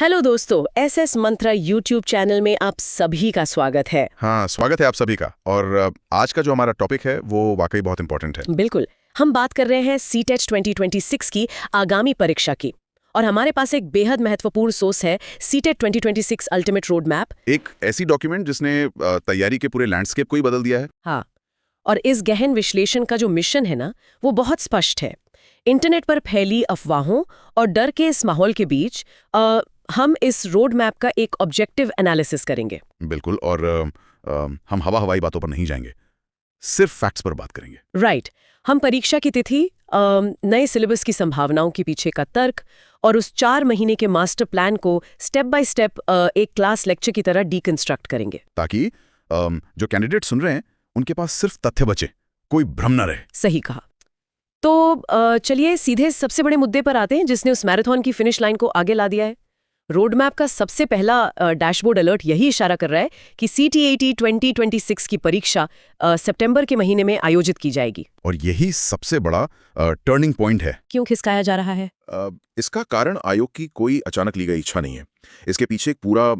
Hello दोस्तों, SS मंत्रा YouTube channel में आप सभी का स्वागत है। हाँ, स्वागत है आप सभी का। और आज का जो हमारा टॉपिक है वो वाकई बहुत इंपॉर्टेंट है। बिल्कुल, हम बात कर रहे हैं सीटेट 2026 की आगामी परीक्षा की। और हमारे पास एक बेहद महत्वपूर्ण सोर्स है, सीटेट 2026 अल्टीमेट रोड मैप। एक ऐसी डॉक्यूमेंट जिसने तैयारी के पूरे लैंडस्केप को ही बदल दिया है। हाँ, और इस गहन विश्लेषण का जो मिशन है ना, वो बहुत स्पष्ट है। इंटरनेट पर फैली अफवाहों और डर के इस माहौल के बीच हम इस रोड मैप का एक ऑब्जेक्टिव एनालिसिस करेंगे। बिल्कुल। और हम हवाई बातों पर नहीं जाएंगे, सिर्फ फैक्ट्स पर बात करेंगे। राइट। हम परीक्षा की तिथि, नए सिलेबस की संभावनाओं के पीछे का तर्क और उस 4 महीने के मास्टर प्लान को स्टेप बाय स्टेप एक क्लास लेक्चर की तरह डीकंस्ट्रक्ट करेंगे, ताकि जो कैंडिडेट सुन रहे हैं उनके पास सिर्फ तथ्य बचे, कोई भ्रम न रहे। सही कहा। तो चलिए सीधे सबसे बड़े मुद्दे पर आते हैं जिसने उस मैराथन की फिनिश लाइन को आगे ला दिया है। रोड मैप का सबसे पहला डैशबोर्ड अलर्ट यही इशारा कर रहा है कि सीटीएटी 2026 की परीक्षा सितंबर के महीने में आयोजित की जाएगी। और यही सबसे बड़ा टर्निंग पॉइंट है। क्यों खिसकाया जा रहा है? इसका कारण आयोग की कोई अचानक ली गई इच्छा नहीं है। इसके पीछे एक पूरा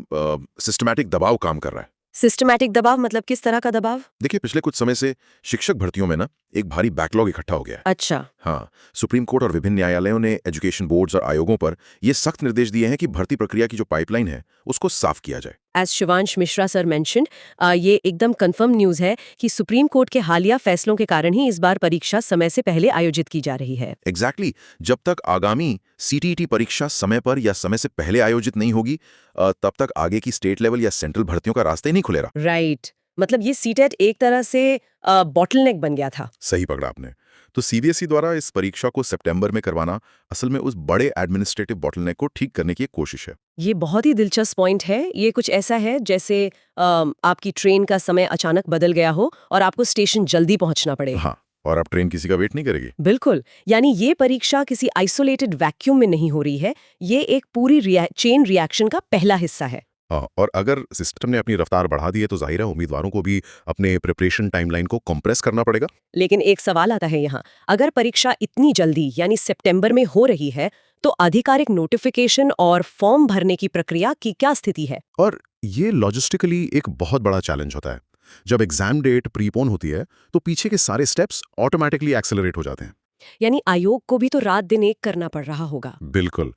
सिस्टमैटिक दबाव काम कर रहा है। सिस्टमैटिक दबाव मतलब किस तरह का दबाव? देखिए, पिछले कुछ समय से शिक्षक भर्तियों में ना एक भारी बैकलॉग इकट्ठा हो गया है। अच्छा। हाँ, सुप्रीम कोर्ट और विभिन्न न्यायालयों ने एजुकेशन बोर्ड्स और आयोगों पर ये सख्त निर्देश दिए हैं कि भर्ती प्रक्रिया की जो पाइपलाइन है उसको साफ किया जाए। As Shivansh Mishra sir mentioned, ये एकदम कंफर्म न्यूज है कि सुप्रीम कोर्ट के हालिया फैसलों के कारण ही इस बार परीक्षा समय से पहले आयोजित की जा रही है। एग्जैक्टली। जब तक आगामी सीटीईटी परीक्षा समय पर या समय से पहले आयोजित नहीं होगी, तब तक आगे की स्टेट लेवल या सेंट्रल भर्तियों का रास्ता ही नहीं खुलेगा। राइट। मतलब ये सीटेट एक तरह से बॉटलनेक बन गया था। सही पकड़ा आपने। तो सीबीएसई द्वारा इस परीक्षा को सितंबर में करवाना असल में उस बड़े एडमिनिस्ट्रेटिव बॉटलनेक को ठीक करने की एक कोशिश है। ये बहुत ही दिलचस्प पॉइंट है। ये कुछ ऐसा है जैसे आपकी ट्रेन का समय अचानक बदल गया हो और आपको स्टेशन जल्दी पहुंचना पड़े। हाँ, और अब ट्रेन किसी का वेट नहीं करेगी। बिल्कुल। यानी ये परीक्षा किसी आइसोलेटेड वैक्यूम में नहीं हो रही है, ये एक पूरी चेन रिएक्शन का पहला हिस्सा है। हाँ, और अगर सिस्टम ने अपनी रफ्तार बढ़ा दी है तो जाहिर है उम्मीदवारों को भी अपने प्रिपरेशन टाइमलाइन को कंप्रेस करना पड़ेगा। लेकिन एक सवाल आता है यहाँ, अगर परीक्षा इतनी जल्दी यानी सितंबर में हो रही है तो आधिकारिक नोटिफिकेशन और फॉर्म भरने की प्रक्रिया की क्या स्थिति है? और ये लॉजिस्टिकली एक बहुत बड़ा चैलेंज होता है। जब एग्जाम डेट प्रीपोन होती है तो पीछे के सारे स्टेप्स ऑटोमेटिकली एक्सेलरेट हो जाते हैं। यानी आयोग को भी तो रात दिन एक करना पड़ रहा होगा। बिल्कुल।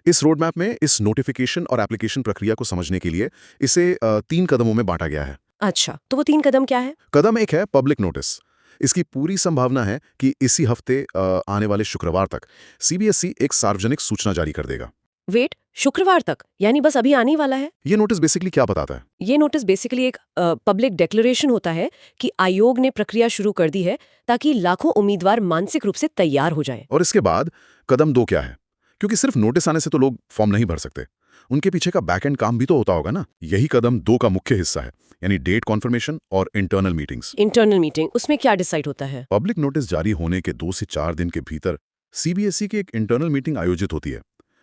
इस रोड मैप में इस नोटिफिकेशन और एप्लीकेशन प्रक्रिया को समझने के लिए इसे 3 कदमों में बांटा गया है। अच्छा, तो वो 3 कदम क्या है? कदम 1 है पब्लिक नोटिस। इसकी पूरी संभावना है कि इसी हफ्ते आने वाले शुक्रवार तक सीबीएसई एक सार्वजनिक सूचना जारी कर देगा। वेट, शुक्रवार तक? यानी बस अभी आने वाला है? ये नोटिस बेसिकली क्या बताता है? ये नोटिस बेसिकली एक पब्लिक डिक्लेरेशन होता है कि आयोग ने प्रक्रिया शुरू कर दी है ताकि लाखों उम्मीदवार मानसिक रूप से तैयार हो जाएं। और इसके बाद कदम 2 क्या है? क्योंकि सिर्फ नोटिस आने से तो लोग फॉर्म नहीं भर सकते, उनके पीछे का बैक एंड काम भी तो होता होगा ना। यही कदम 2 का मुख्य हिस्सा है, यानी डेट कॉन्फर्मेशन और इंटरनल मीटिंग्स। इंटरनल मीटिंग, उसमें क्या डिसाइड होता है? पब्लिक नोटिस जारी होने के 2 से 4 दिन के भीतर सीबीएसई की एक इंटरनल मीटिंग आयोजित होती है।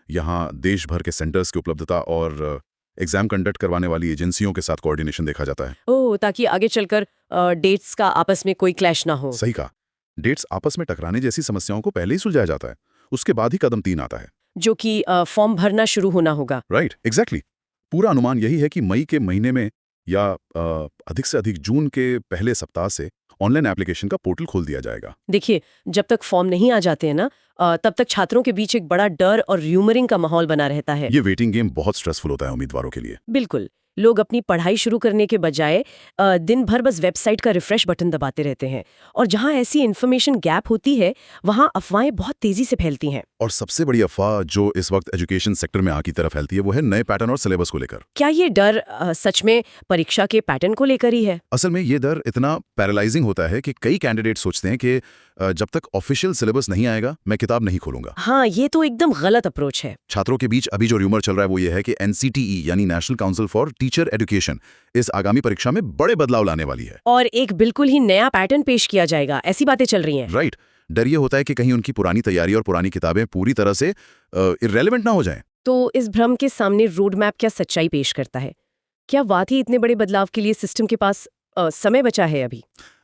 यहाँ देश भर के सेंटर्स की उपलब्धता और एग्जाम कंडक्ट करवाने वाली एजेंसियों के साथ कोऑर्डिनेशन देखा जाता है। ओह, ताकि आगे चलकर डेट्स का आपस में कोई क्लैश ना हो। सही कहा। डेट्स आपस में टकराने जैसी समस्याओं को पहले ही सुलझाया जाता है। उसके बाद ही कदम 3 आता है, जो कि फॉर्म भरना शुरू होना होगा। Right, exactly. पूरा अनुमान यही है कि मई के महीने में या अधिक से अधिक जून के पहले सप्ताह से ऑनलाइन एप्लीकेशन का पोर्टल खोल दिया जाएगा। देखिए, जब तक फॉर्म नहीं आ जाते हैं ना, तब तक छात्रों के बीच एक बड़ा डर और र्यूमरिंग का माहौल बना रहता है। ये वेटिंग गेम बहुत स्ट्रेसफुल होता है उम्मीदवारों के लिए। बिल्कुल। लोग अपनी पढ़ाई शुरू करने के बजाय दिन भर बस वेबसाइट का रिफ्रेश बटन दबाते रहते हैं, और जहां ऐसी इन्फॉर्मेशन गैप होती है वहां अफवाहें बहुत तेजी से फैलती हैं। और सबसे बड़ी अफवाह जो इस वक्त एजुकेशन सेक्टर में आग की तरफ फैलती है वो है नए पैटर्न और सिलेबस को लेकर। क्या ये डर सच में परीक्षा के पैटर्न को लेकर ही है? असल में ये डर इतना पैरालाइजिंग होता है कि कई कैंडिडेट सोचते हैं कि जब तक ऑफिशियल सिलेबस नहीं आएगा मैं किताब नहीं खोलूंगा। हाँ, ये तो एकदम गलत अप्रोच है। छात्रों के बीच अभी जो र्यूमर चल रहा है वो ये है कि एनसीटीई यानी national council for teacher education इस आगामी परीक्षा में बड़े बदलाव लाने वाली है और एक बिल्कुल ही नया पैटर्न पेश किया जाएगा, ऐसी बातें चल रही हैं। राइट। डर ये होता है कि कहीं उनकी पुरानी तैयारी और पुरानी किताबें पूरी तरह से इररेलेवेंट ना हो जाएं। तो इस भ्रम के सामने रोड मैप क्या सच्चाई पेश करता है? क्या वाकई इतने बड़े बदलाव के लिए सिस्टम के पास समय बचा है अभी?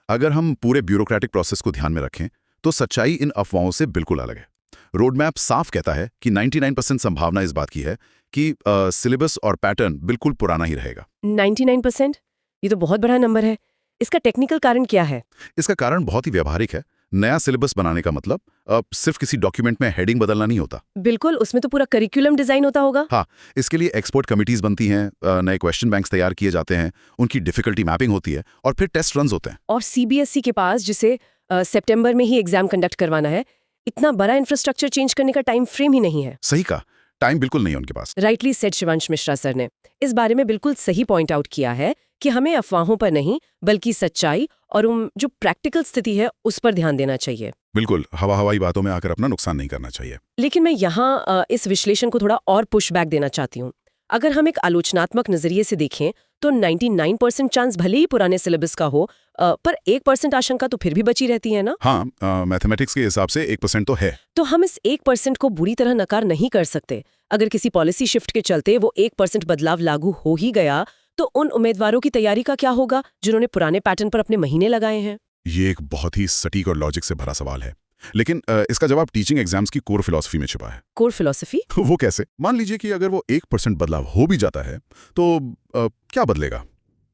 अगर हम पूरे ब्यूरोक्रेटिक प्रोसेस को ध्यान में रखें तो सच्चाई इन अफवाहों से बिल्कुल अलग है। रोड मैप साफ कहता है कि 99% संभावना इस बात की है कि सिलेबस और पैटर्न बिल्कुल पुराना ही रहेगा। 99%? ये तो बहुत बड़ा नंबर है। इसका टेक्निकल कारण क्या है? इसका कारण बहुत ही व्यावहारिक है। नया सिलेबस बनाने का मतलब सिर्फ किसी डॉक्यूमेंट में हेडिंग बदलना नहीं होता। बिल्कुल, उसमें तो पूरा करिकुलम डिजाइन होता होगा। हाँ, इसके लिए एक्सपर्ट कमिटीज बनती हैं, नए क्वेश्चन बैंक्स तैयार किए जाते हैं, उनकी डिफिकल्टी मैपिंग होती है और फिर टेस्ट रन्स होते हैं। और सीबीएसई के पास जिसे सितंबर में ही एग्जाम कंडक्ट करवाना है, इतना बड़ा इंफ्रास्ट्रक्चर चेंज करने का टाइम फ्रेम ही नहीं है। सही कहा, टाइम बिल्कुल नहीं है उनके पास। Rightly said Shivansh Mishra sir ने इस बारे में बिल्कुल सही पॉइंट आउट किया है कि हमें अफवाहों पर नहीं बल्कि सच्चाई और जो प्रैक्टिकल स्थिति है उस पर ध्यान देना चाहिए। बिल्कुल, हवाई बातों में आकर अपना नुकसान नहीं करना चाहिए। लेकिन मैं यहाँ इस विश्लेषण को थोड़ा और पुशबैक देना चाहती हूँ। अगर हम एक आलोचनात्मक नजरिए से देखें तो 99% चांस भले ही पुराने सिलेबस का हो, पर 1% आशंका तो फिर भी बची रहती है ना। हाँ, मैथमेटिक्स के हिसाब से 1% तो है। तो हम इस 1% को बुरी तरह नकार नहीं कर सकते। अगर किसी पॉलिसी शिफ्ट के चलते वो 1% बदलाव लागू हो ही गया तो उन उम्मीदवारों की तैयारी का क्या होगा जिन्होंने पुराने पैटर्न पर अपने महीने लगाए हैं? ये एक बहुत ही सटीक और लॉजिक से भरा सवाल है, लेकिन इसका जवाब टीचिंग एग्जाम्स की कोर फिलॉसफी में छिपा है। Core philosophy? वो कैसे? मान लीजिए कि अगर वो 1% बदलाव हो भी जाता है तो क्या बदलेगा?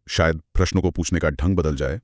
शायद प्रश्नों को पूछने का ढंग बदल जाए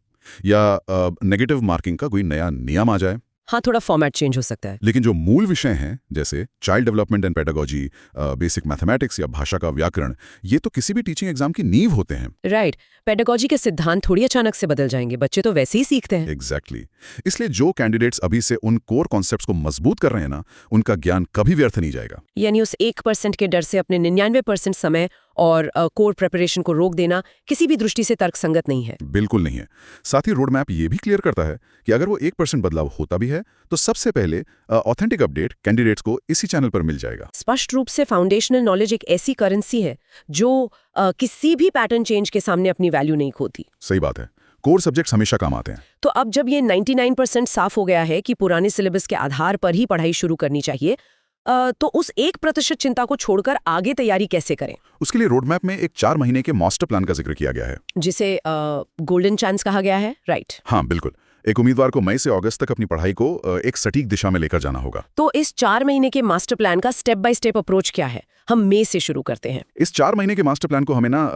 या नेगेटिव मार्किंग का कोई नया नियम आ जाए। हाँ, थोड़ा फॉर्मेट चेंज हो सकता है। लेकिन जो मूल विषय हैं, जैसे child development and pedagogy, basic mathematics या भाषा का व्याकरण, ये तो किसी भी टीचिंग एग्जाम की नींव होते हैं। राइट, पेडागोजी के सिद्धांत थोड़ी अचानक से बदल जाएंगे, बच्चे तो वैसे ही सीखते हैं। एग्जैक्टली। इसलिए जो कैंडिडेट्स अभी से उन कोर कॉन्सेप्ट्स को मजबूत कर रहे हैं ना, उनका ज्ञान कभी व्यर्थ नहीं जाएगा। यानी उस 1% के डर से अपने 99% समय और कोर प्रिपरेशन को रोक देना किसी भी दृष्टि से तर्कसंगत नहीं है। बिल्कुल नहीं है। साथ ही रोड मैप ये भी क्लियर करता है कि अगर वो 1% बदलाव होता भी है तो सबसे पहले ऑथेंटिक अपडेट कैंडिडेट्स को इसी चैनल पर मिल जाएगा। स्पष्ट रूप से फाउंडेशनल नॉलेज एक ऐसी करेंसी है जो किसी भी पैटर्न चेंज के सामने अपनी वैल्यू नहीं खोती। सही बात है, कोर सब्जेक्ट्स हमेशा काम आते हैं। तो अब जब ये 99% साफ हो गया है कि पुराने सिलेबस के आधार पर ही पढ़ाई शुरू करनी चाहिए, तो उस 1% चिंता को छोड़कर आगे तैयारी कैसे करें? उसके लिए रोड मैप में एक 4 महीने के मास्टर प्लान का जिक्र किया गया है, जिसे गोल्डन चांस कहा गया है। राइट। हाँ बिल्कुल। एक उम्मीदवार को मई से अगस्त तक अपनी पढ़ाई को एक सटीक दिशा में लेकर जाना होगा। तो इस 4 महीने के मास्टर प्लान का स्टेप बाय स्टेप अप्रोच क्या है? हम मई से शुरू करते हैं। इस 4 महीने के मास्टर प्लान को हमें ना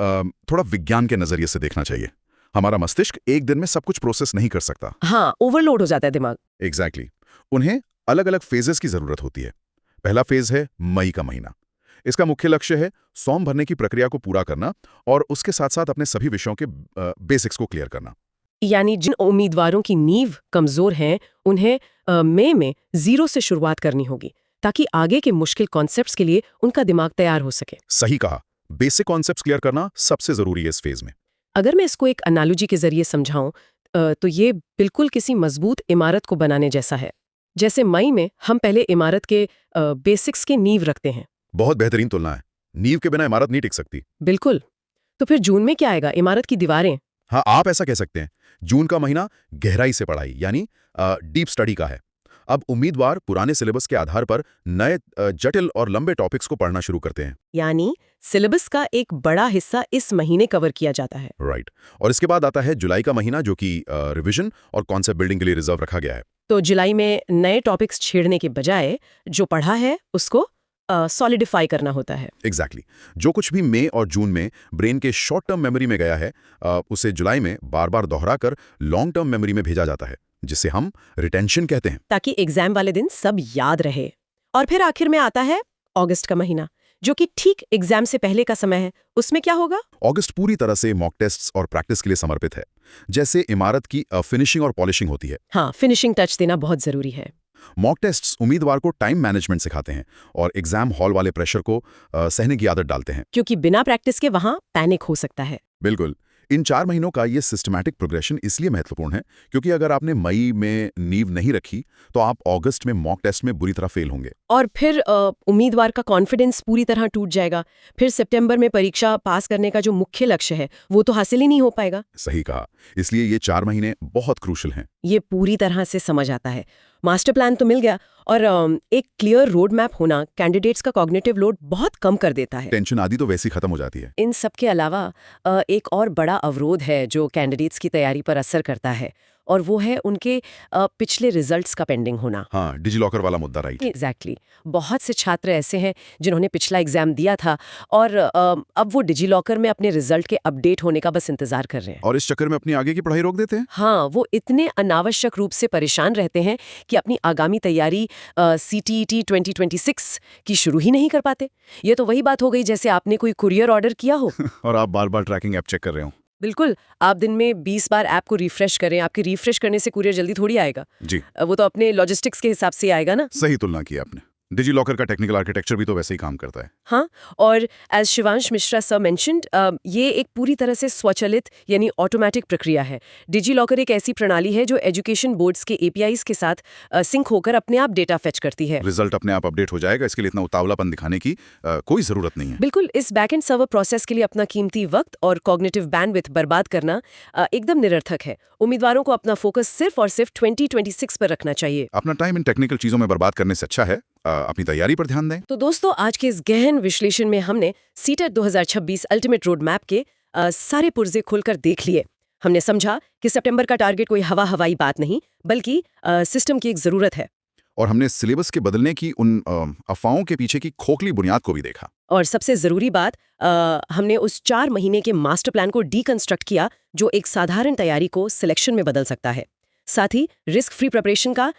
थोड़ा विज्ञान के नजरिए से देखना चाहिए। हमारा मस्तिष्क एक दिन में सब कुछ प्रोसेस नहीं कर सकता। हाँ, ओवरलोड हो जाता है दिमाग। एग्जैक्टली। उन्हें अलग अलग फेजेस की जरूरत होती है। पहला फेज है मई का महीना। इसका मुख्य लक्ष्य है फॉर्म भरने की प्रक्रिया को पूरा करना और उसके साथ साथ अपने सभी विषयों के बेसिक्स को क्लियर करना। यानी जिन उम्मीदवारों की नींव कमजोर है उन्हें मई में 0 से शुरुआत करनी होगी ताकि आगे के मुश्किल कॉन्सेप्ट्स के लिए उनका दिमाग तैयार हो सके। सही कहा, बेसिक कॉन्सेप्ट्स क्लियर करना सबसे जरूरी है इस फेज में। अगर मैं इसको एक एनालॉजी के जरिए समझाऊं तो ये बिल्कुल किसी मजबूत इमारत को बनाने जैसा है। जैसे मई में हम पहले इमारत के बेसिक्स की नींव रखते हैं। बहुत बेहतरीन तुलना है। नींव के बिना इमारत नहीं टिक सकती। बिल्कुल। तो फिर जून में क्या आएगा? इमारत की दीवारें। हाँ, आप ऐसा कह सकते हैं। जून का महीना गहराई से पढ़ाई यानी डीप स्टडी का है। अब उम्मीदवार पुराने सिलेबस के आधार पर नए जटिल और लंबे टॉपिक्स को पढ़ना शुरू करते हैं। यानी सिलेबस का एक बड़ा हिस्सा इस महीने कवर किया जाता है। राइट। और इसके बाद आता है जुलाई का महीना, जो कि रिवीजन और कॉन्सेप्ट बिल्डिंग के लिए रिजर्व रखा गया है। तो जुलाई में नए टॉपिक्स छेड़ने के बजाय जो पढ़ा है उसको सॉलिडिफाई करना होता है। एग्जैक्टली। जो कुछ भी मई और जून में ब्रेन के शॉर्ट टर्म मेमोरी में गया है उसे जुलाई में बार बार दोहराकर लॉन्ग टर्म मेमोरी में भेजा जाता है, जिसे हम रिटेंशन कहते हैं, ताकि एग्जाम वाले दिन सब याद रहे। और फिर आखिर में आता है अगस्त का महीना, जो कि ठीक एग्जाम से पहले का समय है। उसमें क्या होगा? अगस्त पूरी तरह से मॉक टेस्ट्स और प्रैक्टिस के लिए समर्पित है। जैसे इमारत की फिनिशिंग और पॉलिशिंग होती है। हाँ, फिनिशिंग टच देना बहुत जरूरी है। मॉक टेस्ट्स उम्मीदवार को टाइम मैनेजमेंट सिखाते हैं और एग्जाम हॉल वाले प्रेशर को सहने की आदत डालते हैं, क्योंकि बिना प्रैक्टिस के वहां पैनिक हो सकता है। बिल्कुल। इन 4 महीनों का ये सिस्टमैटिक प्रोग्रेशन इसलिए महत्वपूर्ण है क्योंकि अगर आपने मई में नींव नहीं रखी तो आप अगस्त में मॉक टेस्ट में बुरी तरह फेल होंगे। और फिर उम्मीदवार का कॉन्फिडेंस पूरी तरह टूट जाएगा। फिर सितंबर में परीक्षा पास करने का जो मुख्य लक्ष्य है वो तो हासिल ही नहीं हो पाएगा। सही कहा। इसलिए ये 4 महीने बहुत क्रूशल हैं। ये पूरी तरह से समझ आता है। मास्टर प्लान तो मिल गया और एक क्लियर रोड मैप होना कैंडिडेट्स का कॉग्निटिव लोड बहुत कम कर देता है। टेंशन आदि तो वैसे ही खत्म हो जाती है। इन सब के अलावा एक और बड़ा अवरोध है जो कैंडिडेट्स की तैयारी पर असर करता है, और वो है उनके पिछले रिजल्ट्स का पेंडिंग होना। हाँ, डिजीलॉकर वाला मुद्दा, राइट। एग्जैक्टली बहुत से छात्र ऐसे हैं जिन्होंने पिछला एग्जाम दिया था और अब वो डिजीलॉकर में अपने रिजल्ट के अपडेट होने का बस इंतजार कर रहे हैं। और इस चक्कर में अपनी आगे की पढ़ाई रोक देते हैं। हाँ, वो इतने अनावश्यक रूप से परेशान रहते हैं कि अपनी आगामी तैयारी CTET 2026 की शुरू ही नहीं कर पाते। ये तो वही बात हो गई जैसे आपने कोई कुरियर ऑर्डर किया हो और आप बार बार ट्रैकिंग ऐप चेक कर रहे हो। बिल्कुल, आप दिन में 20 बार ऐप को रिफ्रेश करें, आपके रिफ्रेश करने से कुरियर जल्दी थोड़ी आएगा। जी, वो तो अपने लॉजिस्टिक्स के हिसाब से आएगा ना। सही तुलना की आपने। डिजीलॉकर का टेक्निकल आर्किटेक्चर भी तो वैसे ही काम करता है। हाँ, और as Shivansh Mishra sir mentioned, ये एक पूरी तरह से स्वचालित यानी ऑटोमेटिक प्रक्रिया है। डिजीलॉकर एक ऐसी प्रणाली है जो एजुकेशन बोर्ड्स के APIs के साथ सिंक होकर अपने आप डेटा फेच करती है। रिजल्ट अपने आप अपडेट हो जाएगा, इसके लिए इतना उतावलापन दिखाने की कोई जरूरत नहीं है। बिल्कुल, इस बैकएंड सर्वर प्रोसेस के लिए अपना कीमती वक्त और कॉग्निटिव बैंडविड्थ बर्बाद करना एकदम निरर्थक है। उम्मीदवारों को अपना फोकस सिर्फ और सिर्फ 2026 पर रखना चाहिए। अपना टाइम इन टेक्निकल चीजों में बर्बाद करने से अच्छा है अपनी तैयारी पर ध्यान दें। तो दोस्तों, आज के इस गहन विश्लेषण में हमने सीटेट 2026 अल्टीमेट रोड मैप के सारे पुर्जे खोलकर देख लिए। हमने समझा कि सितंबर का टारगेट कोई हवाई बात नहीं, बल्कि सिस्टम की एक जरूरत है। और हमने सिलेबस के बदलने की उन अफवाहों के पीछे की खोखली बुनियाद को भी देखा। और सबसे जरूरी बात, हमने उस 4 महीने के मास्टर प्लान को डीकंस्ट्रक्ट किया जो एक साधारण तैयारी को सिलेक्शन में बदल सकता है। साथ ही रिस्क फ्री प्रिपरेशन का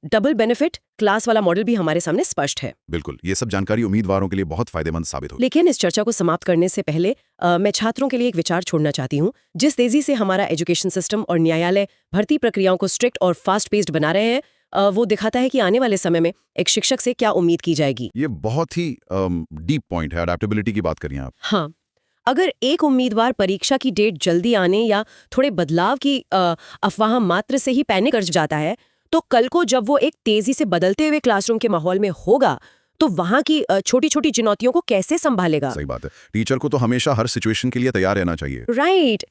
डबल बेनिफिट क्लास वाला मॉडल भी हमारे सामने स्पष्ट है। बिल्कुल, ये सब जानकारी उम्मीदवारों के लिए बहुत फायदेमंद साबित होगी। लेकिन इस चर्चा को समाप्त करने से पहले मैं छात्रों के लिए एक विचार छोड़ना चाहती हूँ। जिस तेजी से हमारा एजुकेशन सिस्टम और न्यायालय भर्ती प्रक्रियाओं को स्ट्रिक्ट और फास्ट पेस्ड बना रहे हैं, वो दिखाता है कि आने वाले समय में एक शिक्षक से क्या उम्मीद की जाएगी। ये बहुत ही डीप पॉइंट है, अडैप्टेबिलिटी की बात करिए आप। हाँ, अगर एक उम्मीदवार परीक्षा की डेट जल्दी आने या थोड़े बदलाव की अफवाह मात्र से ही पैनिक कर जाता है, तो कल को जब वो एक तेजी से बदलते हुए क्लासरूम के माहौल में होगा, तो वहां की छोटी छोटी चुनौतियों को कैसे संभालेगा? सही बात है, टीचर को तो हमेशा हर सिचुएशन के लिए तैयार रहना चाहिए। राइट,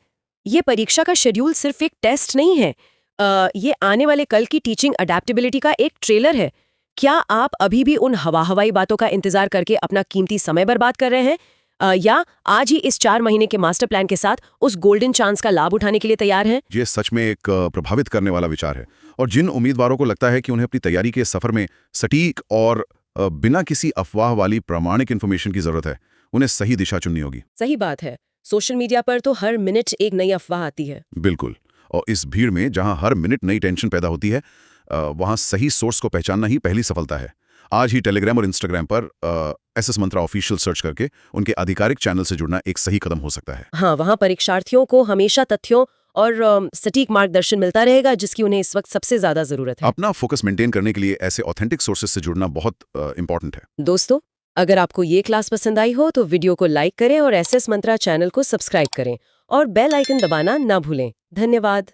ये परीक्षा का शेड्यूल सिर्फ एक टेस्ट नहीं है, ये आने वाले कल की टीचिंग अडेप्टेबिलिटी का एक ट्रेलर है। क्या आप अभी भी उन हवाई बातों का इंतजार करके अपना कीमती समय बर्बाद कर रहे हैं, या आज ही इस 4 महीने के मास्टर प्लान के साथ उस गोल्डन चांस का लाभ उठाने के लिए तैयार हैं? ये सच में एक प्रभावित करने वाला विचार है। और जिन उम्मीदवारों को लगता है कि उन्हें अपनी तैयारी के सफर में सटीक और बिना किसी अफवाह वाली प्रामाणिक इन्फॉर्मेशन की जरूरत है, उन्हें सही दिशा चुननी होगी। सही बात है, सोशल मीडिया पर तो हर मिनट एक नई अफवाह आती है। बिल्कुल, और इस भीड़ में जहां हर मिनट नई टेंशन पैदा होती है, वहां सही सोर्स को पहचानना ही पहली सफलता है। आज ही टेलीग्राम और इंस्टाग्राम पर SS मंत्रा ऑफिशियल सर्च करके उनके आधिकारिक चैनल से जुड़ना एक सही कदम हो सकता है। हाँ, वहाँ परीक्षार्थियों को हमेशा तथ्यों और सटीक मार्गदर्शन मिलता रहेगा, जिसकी उन्हें इस वक्त सबसे ज्यादा जरूरत है। अपना फोकस मेंटेन करने के लिए ऐसे ऑथेंटिक सोर्सेज से जुड़ना बहुत इंपॉर्टेंट है। दोस्तों, अगर आपको ये क्लास पसंद आई हो तो वीडियो को लाइक करें और SS मंत्रा चैनल को सब्सक्राइब करें और बेल आइकन दबाना ना भूलें। धन्यवाद।